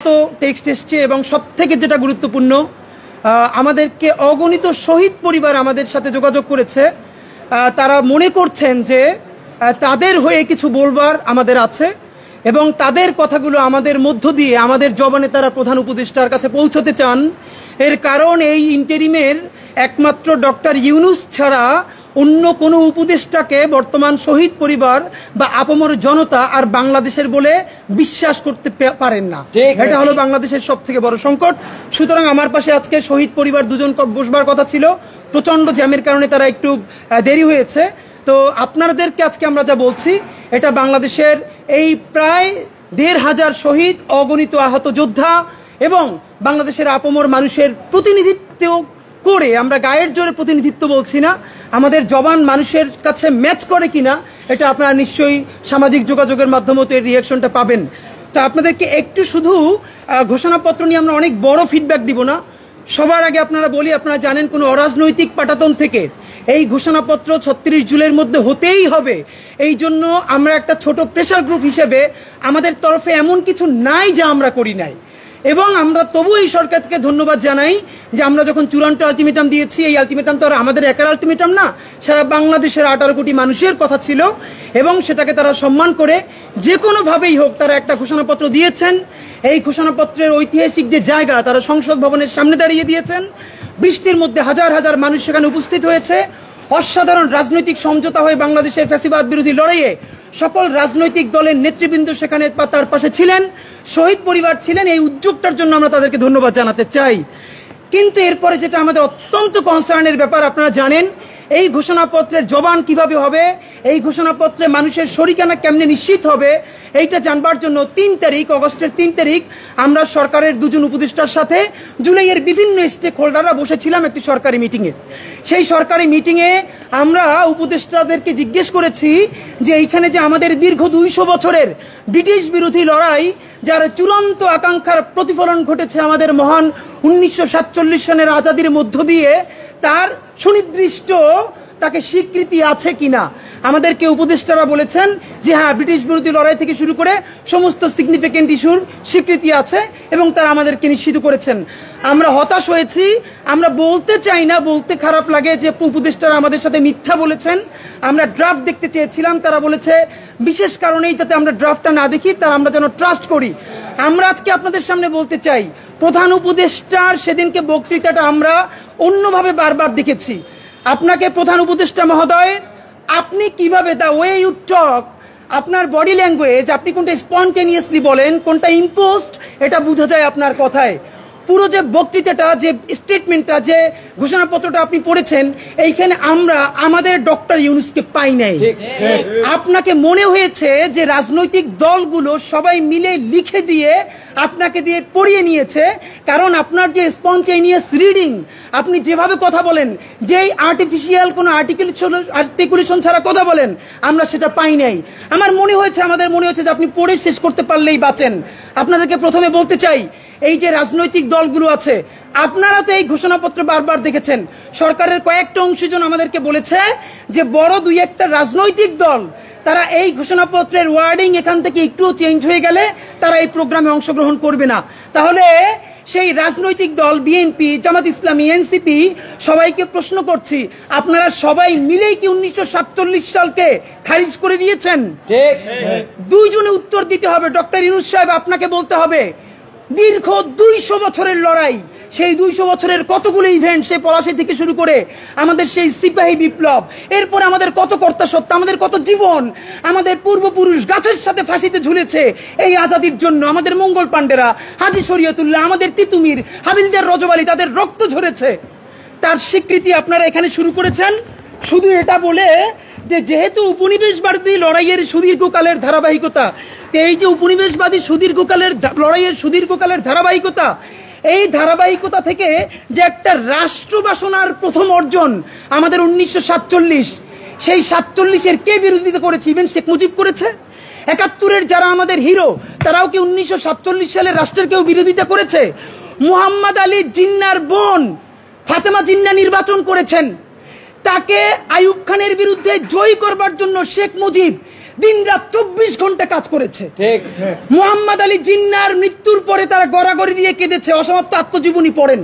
তো টেক্সট এসছে এবং সবথেকে যেটা গুরুত্বপূর্ণ আমাদেরকে অগণিত শহীদ পরিবার আমাদের সাথে যোগাযোগ করেছে। তারা মনে করছেন যে তাদের হয়ে কিছু বলবার আমাদের আছে এবং তাদের কথাগুলো আমাদের মধ্য দিয়ে আমাদের জবানে তারা প্রধান উপদেষ্টার কাছে পৌঁছতে চান। এর কারণ এই ইন্টেরিমের একমাত্র ডক্টর ইউনূস ছাড়া অন্য কোনো উপদেষ্টাকে বর্তমান শহীদ পরিবার বা আপামর জনতা আর বাংলাদেশের বলে বিশ্বাস করতে পারেন না। এটা হলো বাংলাদেশের সব থেকে বড় সংকট। সুতরাং আমার পাশে আজকে শহীদ পরিবার দুজন বসবার কথা ছিল, প্রচন্ড জ্যামের কারণে তারা একটু দেরি হয়েছে। তো আপনাদেরকে আজকে আমরা যা বলছি এটা বাংলাদেশের এই প্রায় ১৫০০ শহীদ, অগণিত আহত যোদ্ধা এবং বাংলাদেশের আপামর মানুষের প্রতিনিধিত্ব করে, আমরা গায়ের জোরে প্রতিনিধিত্ব বলছি না, আমাদের জবান মানুষের কাছে ম্যাচ করে কিনা এটা আপনারা নিশ্চয়ই সামাজিক যোগাযোগের মাধ্যমে এর রিঅ্যাকশনটা পাবেন। তো আপনাদেরকে একটু শুধু ঘোষণাপত্র নিয়ে আমরা অনেক বড় ফিডব্যাক দিব না। সবার আগে আপনারা বলি, আপনারা জানেন কোনো অরাজনৈতিক পাটাতন থেকে এই ঘোষণাপত্র ৩৬ জুলাইয়ের মধ্যে হতেই হবে। এই জন্য আমরা একটা ছোট প্রেসার গ্রুপ হিসেবে আমাদের তরফে এমন কিছু নাই যা আমরা করি নাই, এবং আমরা তবু এই সরকারকে ধন্যবাদ জানাই যে আমরা যখন চূড়ান্ত আলটিমেটাম দিয়েছি, এই আলটিমেটাম তো আর আমাদের একার আলটিমেটাম না, সারা বাংলাদেশের ১৮ কোটি মানুষের কথা ছিল এবং সেটাকে তারা সম্মান করে যে কোনোভাবেই হোক তারা একটা ঘোষণাপত্র দিয়েছেন। এই ঘোষণাপত্রের ঐতিহাসিক যে জায়গা, তারা সংসদ ভবনের সামনে দাঁড়িয়ে দিয়েছেন। বৃষ্টির মধ্যে হাজার হাজার মানুষ সেখানে উপস্থিত হয়েছে। অসাধারণ রাজনৈতিক সমঝোতা হয়ে বাংলাদেশের ফ্যাসিবাদ বিরোধী লড়াইয়ে সকল রাজনৈতিক দলের নেতৃবৃন্দ সেখানে তার পাশে ছিলেন, শহীদ পরিবার ছিলেন। এই উদ্যোগটার জন্য আমরা তাদেরকে ধন্যবাদ জানাতে চাই। কিন্তু এরপরে যেটা আমাদের অত্যন্ত কনসার্নের ব্যাপার, আপনারা জানেন এই ঘোষণাপত্রের জবান কিভাবে হবে, এই ঘোষণাপত্রে মানুষের শরিকানা কেমনে নিশ্চিত হবে, এইটা জানবার জন্য ৩ তারিখ, অগস্টের ৩ তারিখ আমরা সরকারের দুজন উপদেষ্টার সাথে জুলাইয়ের বিভিন্ন স্টেক হোল্ডাররা বসেছিলাম একটি সরকারি মিটিংয়ে। সেই সরকারি মিটিংয়ে আমরা উপদেষ্টাদেরকে জিজ্ঞেস করেছি যে এইখানে যে আমাদের দীর্ঘ ২০০ বছরের ব্রিটিশ বিরোধী লড়াই, যার চূড়ান্ত আকাঙ্ক্ষার প্রতিফলন ঘটেছে আমাদের মহান ১৯৪৭ সনের আজাদির মধ্য দিয়ে, তার সুনির্দিষ্ট তাকে স্বীকৃতি আছে কিনা। আমাদেরকে উপদেষ্টারা বলেছেন যে হ্যাঁ, ব্রিটিশ বিরোধী লড়াই থেকে শুরু করে সমস্ত সিগনিফিকেন্ট ইস্যুর স্বীকৃতি আছে এবং তারা আমাদেরকে নিশ্চিত করেছেন। আমরা হতাশ হয়েছি, আমরা বলতে চাই না, বলতে খারাপ লাগে যে উপদেষ্টারা আমাদের সাথে মিথ্যা বলেছেন। আমরা ড্রাফট দেখতে চেয়েছিলাম, তারা বলেছে বিশেষ কারণেই যাতে আমরা ড্রাফটটা না দেখি, তারা আমরা যেন ট্রাস্ট করি। আমরা আজকে আপনাদের সামনে বলতে চাই, প্রধান উপদেষ্টার সেদিনকে বক্তৃতাটা আমরা অন্যভাবে বারবার দেখেছি। আপনাকে প্রধান উপদেষ্টা মহোদয়, আপনি কিভাবে দ্য ওয়ে ইউ টক, আপনার বডি ল্যাঙ্গুয়েজ, আপনি কোনটা স্পন্টেনিয়াসলি বলেন, কোনটা ইম্পোজড, এটা বোঝা যায় আপনার কথায়। পুরো যে বক্তৃতাটা, যে স্টেটমেন্টটা, যে ঘোষণাপত্রটা আপনি পড়েছেন, এইখানে আমরা আমাদের ডক্টর ইউনূসকে পাই নাই। আপনাকে মনে হয়েছে যে রাজনৈতিক দলগুলো সবাই মিলে লিখে দিয়ে আপনাকে দিয়ে পড়িয়ে নিয়েছে, কারণ আপনার যে স্পন্টেনিয়াস রিডিং, আপনি যেভাবে কথা বলেন, যেই আর্টিফিশিয়াল কোনো আর্টিকুলেশন ছাড়া কথা বলেন, আমরা সেটা পাই নাই। আমাদের মনে হয়েছে যে আপনি পড়ে শেষ করতে পারলেই বাঁচেন। আপনাদেরকে প্রথমে বলতে চাই, এই যে রাজনৈতিক দলগুলো আছে, আপনারা তো এই ঘোষণাপত্র বারবার দেখেছেন। সরকারের কয়েকটা অংশজন আমাদেরকে বলেছে যে বড় ২-১টা রাজনৈতিক দল, তারা এই ঘোষণাপত্রের ওয়ার্ডিং এখান থেকে একটুও চেঞ্জ হয়ে গেলে তারা এই প্রোগ্রামে অংশগ্রহণ করবে না। তাহলে সেই রাজনৈতিক দল বিএনপি, জামাত ইসলামী, এনসিপি, সবাইকে প্রশ্ন করছি, আপনারা সবাই মিলেই কি ১৯৪৭ সালকে খারিজ করে দিয়েছেন? দুইজনে উত্তর দিতে হবে। ডক্টর ইউনূস সাহেব, আপনাকে বলতে হবে, দীর্ঘ ২০০ বছরের লড়াই, সেই ২০০ বছরের কতগুলো ইভেন্ট, সেই পলাশী থেকে শুরু করে আমাদের সেই সিপাহী বিপ্লব, এরপর আমাদের কত কর্তা সত্তা, আমাদের কত জীবন, আমাদের পূর্বপুরুষ গাছের সাথে ফাঁসিতে ঝুলেছে এই আজাদির জন্য। আমাদের মঙ্গল পাণ্ডেরা, হাজী শরীয়তুল্লাহ, আমাদের তিতুমির, হাবিলদার রজব আলী, তাদের রক্ত ঝরেছে। তার স্বীকৃতি আপনারা এখানে শুরু করেছেন শুধু এটা বলে যে যেহেতু উপনিবেশবাদী লড়াইয়ের সুদীর্ঘকালের ধারাবাহিকতা, এই যে উপনিবেশবাদী লড়াইয়ের সুদীর্ঘকালের ধারাবাহিকতা, এই ধারাবাহিকতা থেকে যে একটা রাষ্ট্র বাসনার প্রথম অর্জন আমাদের ১৯৪৭, সেই ৪৭-এর কে বিরোধিতা করেছে? ইভেন শেখ মুজিব করেছে। ৭১-এর যারা আমাদের হিরো, তারাও কি ১৯৪৭ সালের রাষ্ট্রের কেউ বিরোধিতা করেছে? মুহাম্মদ আলী জিন্নার বোন ফাতেমা জিন্না নির্বাচন করেছেন, তাকে আইয়ুব খানের বিরুদ্ধে জয়ী করবার জন্য শেখ মুজিব দিনরাত 24 ঘন্টা কাজ করেছে। মুহাম্মদ আলী জিন্নাহর মৃত্যুর পরে তারা গড়াগড়ি দিয়ে কেঁদেছে, অসমাপ্ত আত্মজীবনী পড়েন।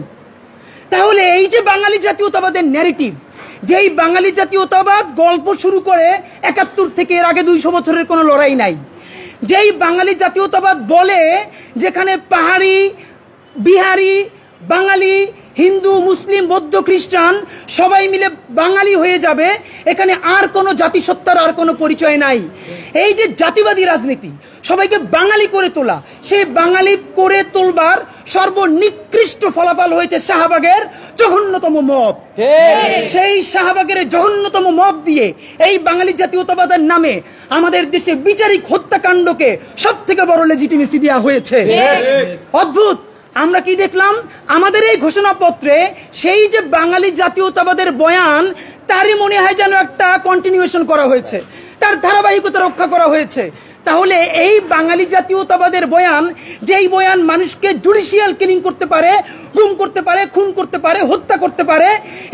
তাহলে এই যে বাঙালি জাতীয়তাবাদের ন্যারেটিভ, যেই বাঙালি জাতীয়তাবাদ গল্প শুরু করে 71 থেকে, এর আগে 200 বছরের কোনো লড়াই নাই, যেই বাঙালি জাতীয়তাবাদ বলে যেখানে পাহাড়ি, বিহারি, বাঙালি, হিন্দু, মুসলিম, বৌদ্ধ, খ্রিস্টান সবাই মিলে বাঙালি হয়ে যাবে, এখানে আর কোনো জাতিসত্তার আর কোনো পরিচয় নাই। এই যে জাতিবাদী রাজনীতি, সবাইকে বাঙালি করে তোলা, সেই বাঙালি করে তোলবার সর্বনিকৃষ্ট ফলাফল হয়েছে শাহবাগের জঘন্যতম মব। সেই শাহবাগের জঘন্যতম মব দিয়ে এই বাঙালি জাতীয়তাবাদের নামে আমাদের দেশে বিচারিক হত্যাকাণ্ডকে সব থেকে বড় লেজিটিমেসি দেওয়া হয়েছে। অদ্ভুত। আমরা কি দেখলাম আমাদের এই ঘোষণাপত্রে, সেই যে বাঙালি জাতীয়তাবাদের বয়ান, তারই মনে হয় যেন একটা কন্টিনিউয়েশন করা হয়েছে, তার ধারাবাহিকতা রক্ষা করা হয়েছে। তাহলে এই বাঙালি জাতীয়তাবাদের বয়ান, যেই বয়ান মানুষকে জুডিশিয়াল কিলিং করতে পারে, গুম করতে পারে, খুন করতে পারে, হত্যা করতে পারে,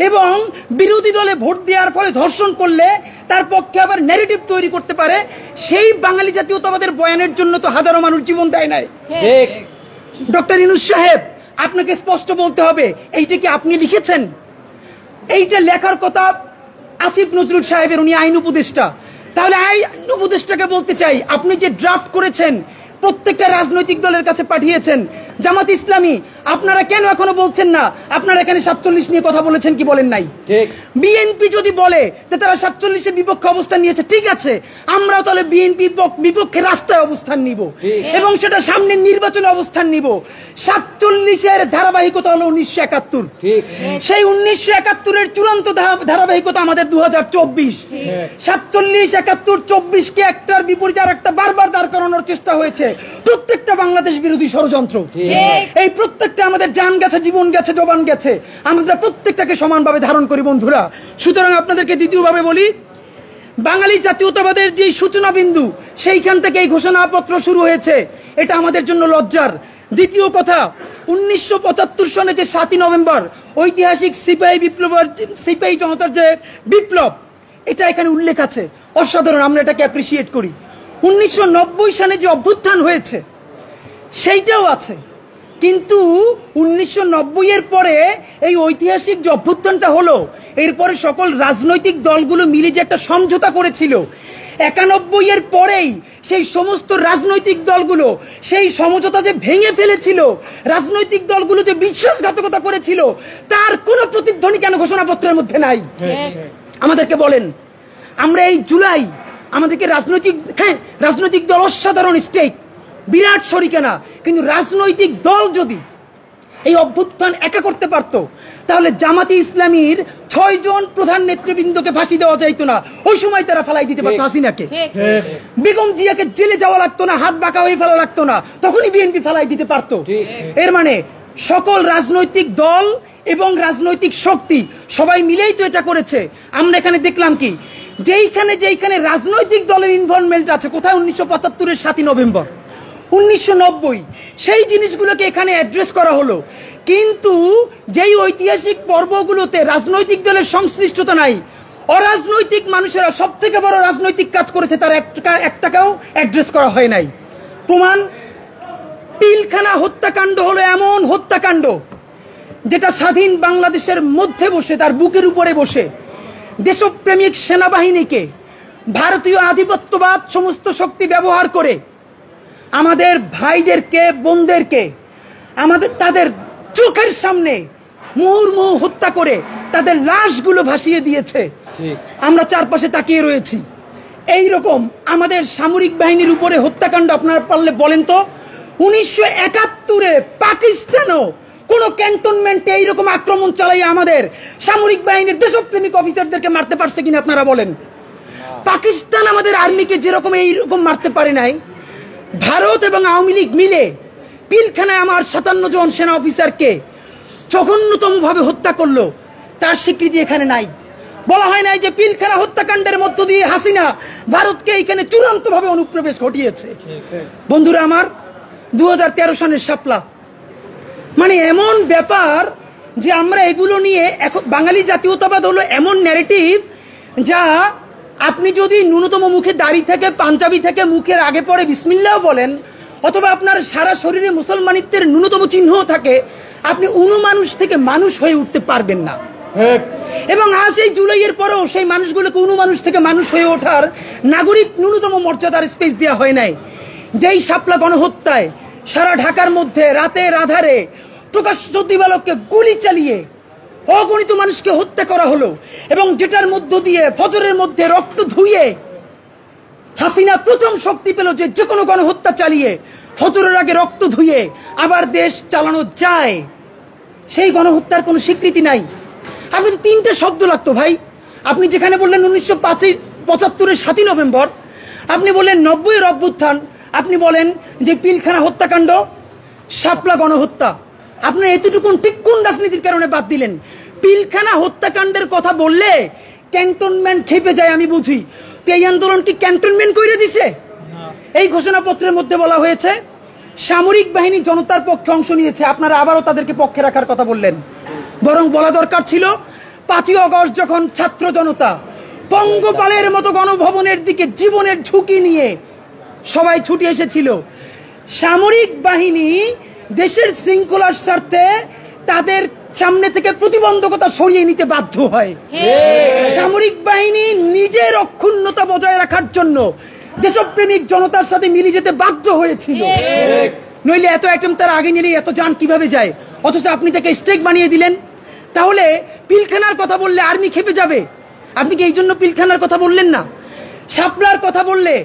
এবং বিরোধী দলে ভোট দেওয়ার ফলে ধর্ষণ করলে তার পক্ষে আবার ন্যারেটিভ তৈরি করতে পারে, সেই বাঙালি জাতীয়তাবাদের বয়ানের জন্য তো হাজারো মানুষ জীবন দেয় নাই। ডক্টর ইউনূস সাহেব, আপনাকে স্পষ্ট বলতে হবে, এইটা কি আপনি লিখেছেন? এইটা লেখার কথা আসিফ নজরুল সাহেবের, উনি আইন উপদেষ্টা। তাহলে আইন উপদেষ্টাকে বলতে চাই, আপনি যে ড্রাফট করেছেন প্রত্যেকটা রাজনৈতিক দলের কাছে পাঠিয়েছেন, জামাত ইসলামী, আপনারা কেন এখনো বলছেন না আপনারা এখানে 47 নিয়ে কথা বলেছেন কি বলেন নাই? বিএনপি যদি বলে যে তারা 47-এর বিপক্ষে অবস্থান নিয়েছে, ঠিক আছে, আমরাও তাহলে বিএনপি বিপক্ষে রাস্তায় অবস্থান নিব এবং সেটা সামনের নির্বাচনে অবস্থান নিব। 47-এর ধারাবাহিকতা হলো 1971, সেই 1971-এর চূড়ান্ত ধারাবাহিকতা আমাদের 2024। 47, 71, 24-কে একটার বিপরীতে আর একটা বারবার দাঁড় করানোর চেষ্টা হয়েছে। প্রত্যেকটা বাংলাদেশ বিরোধী ষড়যন্ত্র, এই প্রত্যেকটা আমাদের জান গেছে, জীবন গেছে, জবান গেছে, আমরা প্রত্যেকটাকে সমানভাবে ধারণ করি বন্ধুরা। সুতরাং আপনাদেরকে দ্বিতীয়ভাবে বলি, বাঙালি জাতীয়তাবাদের যে সূচনা বিন্দু, সেইখান থেকে এই ঘোষণাপত্র শুরু হয়েছে, এটা আমাদের জন্য লজ্জার। দ্বিতীয় কথা, 1975 সনে যে 7ই নভেম্বর ঐতিহাসিক সিপাহী জনতার যে বিপ্লব, এটা এখানে উল্লেখ আছে, অসাধারণ, আমরা এটাকে অ্যাপ্রিসিয়েট করি। 1990 সালে যে অভ্যুত্থান হয়েছে সেইটাও আছে, কিন্তু 1990-এর পরে এই ঐতিহাসিক যে অভ্যুত্থানটা হলো, এরপরে সকল রাজনৈতিক দলগুলো মিলে যে একটা সমঝোতা করেছিল, 91-এর পরেই সেই সমস্ত রাজনৈতিক দলগুলো সেই সমঝোতা যে ভেঙে ফেলেছিল, রাজনৈতিক দলগুলো যে বিশ্বাসঘাতকতা করেছিল, তার কোনো প্রতিধ্বনি কেন ঘোষণাপত্রের মধ্যে নাই? আমাদেরকে বলেন। আমরা এই জুলাই আমাদেরকে রাজনৈতিক দল অসাধারণ স্টেক, বিরাট শরিকানা, কিন্তু রাজনৈতিক দল যদি এই অভ্যুত্থান একা করতে পারতো, তাহলে জামাতে ইসলামীর 6 জন প্রধান নেতৃবৃন্দকে ফাঁসি দেওয়া যাইতো না, ওই সময় তারা ফালাই দিতে পারতো হাসিনাকে। বেগম জিয়াকে জেলে যাওয়া লাগতো না, হাত বাঁকা হয়ে ফেলা লাগতো না, তখনই বিএনপি ফালাই দিতে পারতো। এর মানে সকল রাজনৈতিক দল এবং রাজনৈতিক শক্তি সবাই মিলেই তো এটা করেছে। আমরা এখানে দেখলাম কি, যেইখানে রাজনৈতিক দলের ইনভলভমেন্ট আছে, কোথায় 1975-এর 7ই নভেম্বর, 1990 সেই জিনিসগুলোকে এখানে অ্যাড্রেস করা হলো, কিন্তু যেই ঐতিহাসিক পর্বগুলোতে রাজনৈতিক দলের সংশ্লিষ্টতা নাই, অরাজনৈতিক মানুষেরা সব থেকে বড় রাজনৈতিক কাজ করেছে, তার একটাকেও অ্যাড্রেস করা হয় নাই। প্রমাণ, পিলখানা হত্যাকাণ্ড হলো এমন হত্যাকাণ্ড যেটা স্বাধীন বাংলাদেশের মধ্যে বসে, তার বুকের উপরে বসে দেশপ্রেমিক সেনাবাহিনীকে ভারতীয় আধিপত্যবাদ সমস্ত শক্তি ব্যবহার করে আমাদের ভাইদেরকে, বোনদেরকে তাদের চোখের সামনে মুহুর্মুহু হত্যা করে তাদের লাশগুলো ভাসিয়ে দিয়েছে। আমরা চারপাশে তাকিয়ে রয়েছি। এই রকম আমাদের সামরিক বাহিনীর উপরে হত্যাকাণ্ড আপনারা পারলে বলেন তো, 1971-এ পাকিস্তানও কোন ক্যান্টনমেন্টে এইরকম আক্রমণ চালাই আমাদের সামরিক বাহিনীর দেশপ্রেমিক অফিসারদেরকে মারতে পারছে কিনা আপনারা বলেন? পাকিস্তান আমাদের আর্মিকে যেরকম এইরকম মারতে পারে নাই, ভারত এবং আওয়ামী লীগ মিলে পিলখানায় আমার 57 জন সেনা অফিসারকে জঘন্যতম ভাবে হত্যা করলো, তার স্বীকৃতি এখানে নাই। বলা হয় নাই যে পিলখানা হত্যাকাণ্ডের মধ্য দিয়ে হাসিনা ভারতকে এখানে চূড়ান্ত ভাবে অনুপ্রবেশ ঘটিয়েছে। বন্ধুরা আমার, 2013 সনের শাপলা, মানে এমন ব্যাপার যে আমরা এগুলো নিয়ে এখন বাঙালি জাতীয়তাবাদ হলো এমন ন্যারেটিভ যা আপনি যদি ন্যূনতম মুখে দাড়ি থেকে পাঞ্জাবি থেকে মুখের আগে পরে বিসমিল্লাহ বলেন, অথবা আপনার সারা শরীরে মুসলমানিত্বের ন্যূনতম চিহ্ন থাকে, আপনি মানুষ থেকে মানুষ হয়ে উঠতে পারবেন না। এবং আজ এই জুলাইয়ের পরেও সেই মানুষগুলোকে মানুষ থেকে মানুষ হয়ে ওঠার নাগরিক ন্যূনতম মর্যাদার স্পেস দেওয়া হয় নাই। যেই শাপলা গণহত্যায় সারা ঢাকার মধ্যে রাতের আধারে প্রকাশ্য দিবালোককে গুলি চালিয়ে অগণিত মানুষকে হত্যা করা হলো, এবং যেটার মধ্য দিয়ে ফজরের মধ্যে রক্ত ধুয়ে হাসিনা প্রথম শক্তি পেল যে যে কোনো গণহত্যা চালিয়ে ফজরের আগে রক্ত ধুয়ে আবার দেশ চালানো যায়, সেই গণহত্যার কোনো স্বীকৃতি নাই। আপনি তো তিনটে শব্দ লাগতো ভাই। আপনি যেখানে বললেন 1975-এর 7ই নভেম্বর, আপনি বললেন 90-এর অভ্যুত্থান, আপনি বলেন যে পিলখানা হত্যাকাণ্ড, শাপলা গণহত্যা। আপনার এতটুকুন ঠিক কোন রাজনীতির কারণে বাদ দিলেন? পিলখানা হত্যাকাণ্ডের কথা বললে ক্যান্টনমেন্ট খেপে যায়, আমি বুঝি। তো এই আন্দোলনটি ক্যান্টনমেন্ট করে দিছে? এই ঘোষণাপত্রের মধ্যে বলা হয়েছে সামরিক বাহিনী জনতার পক্ষে অংশ নিয়েছে, আপনারা আবারও তাদেরকে পক্ষে রাখার কথা বললেন। বরং বলা দরকার ছিল 5ই আগস্ট যখন ছাত্র জনতা পঙ্গপালের মতো গণভবনের দিকে জীবনের ঝুঁকি নিয়ে সবাই ছুটে এসেছিল, সামরিক বাহিনী দেশের শৃঙ্খলার স্বার্থে তাদের সামনে থেকে প্রতিবন্ধকতা সরিয়ে নিতে বাধ্য হয়। সামরিক বাহিনী নিজের অক্ষুণ্ণতা বজায় রাখার জন্য দেশপ্রেমিক জনতার সাথে মিলে যেতে বাধ্য হয়েছিল। নইলে এত আইটেম তার আগে নিলে এত যান কিভাবে যায়? অথচ আপনি তাকে স্টেক বানিয়ে দিলেন। তাহলে পিলখানার কথা বললে আর্মি খেপে যাবে, আপনি কি এই জন্য পিলখানার কথা বললেন না? শাপলার কথা বললে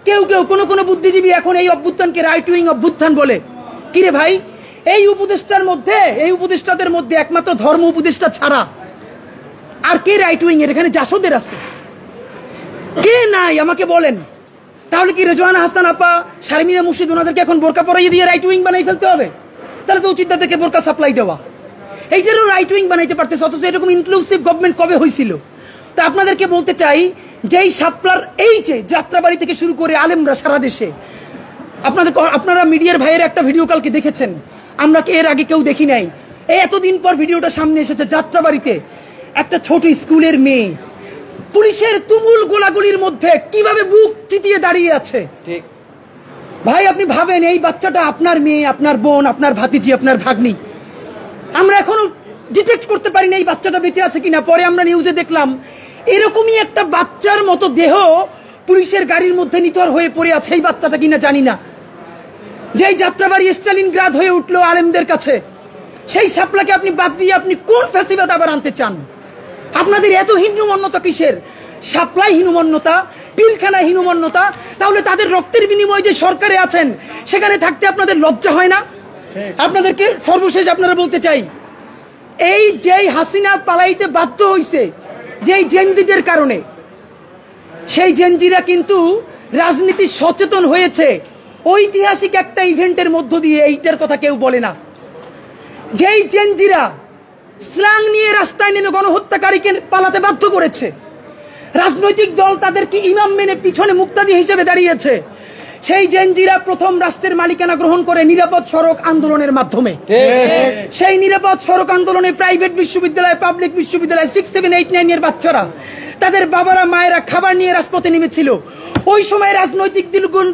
কেউ কেউ কোনো বুদ্ধিজীবী এখন এই অভ্যুত্থানকে রাইট উইং অভ্যুত্থান বলে। কিরে ভাই, এই উপদেষ্টাদের মধ্যে একমাত্র ধর্ম উপদেষ্টা ছাড়া আর কে রাইট উইং এর? এখানে জাসদের আছে, কে নাই আমাকে বলেন। তাহলে কি রেজওয়ানা হাসান আপা, শারমিনা মুর্শিদ ওনাদেরকে এখন বোরকা পরাইয়ে দিয়ে রাইট উইং বানাই ফেলতে হবে? তাহলে তো উচিত তাদেরকে বোরকা সাপ্লাই দেওয়া। এইটারও রাইট উইং বানাইতে পারতেছে, অথচ এরকম ইনক্লুসিভ গভর্নমেন্ট কবে হয়েছিল? তো আপনাদেরকে বলতে চাই যে এই শাপলার এই যে যাত্রাবাড়ি থেকে শুরু করে আলেমরা সারা দেশে, আপনারা মিডিয়ার ভাইয়ের একটা ভিডিও কালকে দেখেছেন, আমরা এর আগে কেউ দেখি নাই। এই এতদিন পর ভিডিওটা সামনে এসেছে। যাত্রাবাড়িতে একটা ছোট স্কুলের মেয়ে পুলিশের তুমুল গোলাগুলির মধ্যে কিভাবে বুক চিতিয়ে দাঁড়িয়ে আছে। ভাই আপনি ভাবেন, এই বাচ্চাটা আপনার মেয়ে, আপনার বোন, আপনার ভাতিজি, আপনার ভাগ্নি। আমরা এখনো ডিটেক্ট করতে পারি না এই বাচ্চাটা বেঁচে আছে কিনা। পরে আমরা নিউজে দেখলাম এরকমই একটা বাচ্চার মতো দেহ পুলিশের গাড়ির মধ্যে নিথর হয়ে পড়ে আছে। এই বাচ্চাটা কিনা জানি না। যেই যাত্রাবাড়ি স্টালিনগ্রাদ হয়ে উঠলো আলেমদের কাছে, সেই শাপলাকে আপনি বাদ দিয়ে আপনি কোন ফ্যাসিবাদ আবার আনতে চান? আপনাদের এত হীনমন্যতা কিসের? শাপলাই হীনমন্যতা, পিলখানায় হীনমন্যতা। তাহলে তাদের রক্তের বিনিময়ে যে সরকারে আছেন সেখানে থাকতে আপনাদের লজ্জা হয় না? আপনাদেরকে সর্বশেষ আপনারা বলতে চাই, এই যেই হাসিনা পালাইতে বাধ্য হইছে যেই জেনজিদের কারণে, সেই জেনজিরা কিন্তু রাজনীতি সচেতন হয়েছে ঐতিহাসিক একটা ইভেন্টের মধ্য দিয়ে। এইটার কথা কেউ বলে না। যেই জেনজিরা স্ল্যাং নিয়ে রাস্তায় নেমে গণহত্যাকারীকে পালাতে বাধ্য করেছে, রাজনৈতিক দল তাদেরকে ইমাম মেনে পিছনে মুক্তাদি হিসেবে দাঁড়িয়েছে, সেই জেনজিরা প্রথম রাষ্ট্রের মালিকানা গ্রহণ করে নিরাপদ সড়ক আন্দোলনের মাধ্যমে। সেই নিরাপদ সড়ক আন্দোলনে প্রাইভেট বিশ্ববিদ্যালয়, পাবলিক বিশ্ববিদ্যালয় 6, 7, 8, 9 এর বাচ্চারা, তাদের বাবারা মায়েরা খাবার নিয়ে রাজপথে নেমেছিল। ওই সময় রাজনৈতিক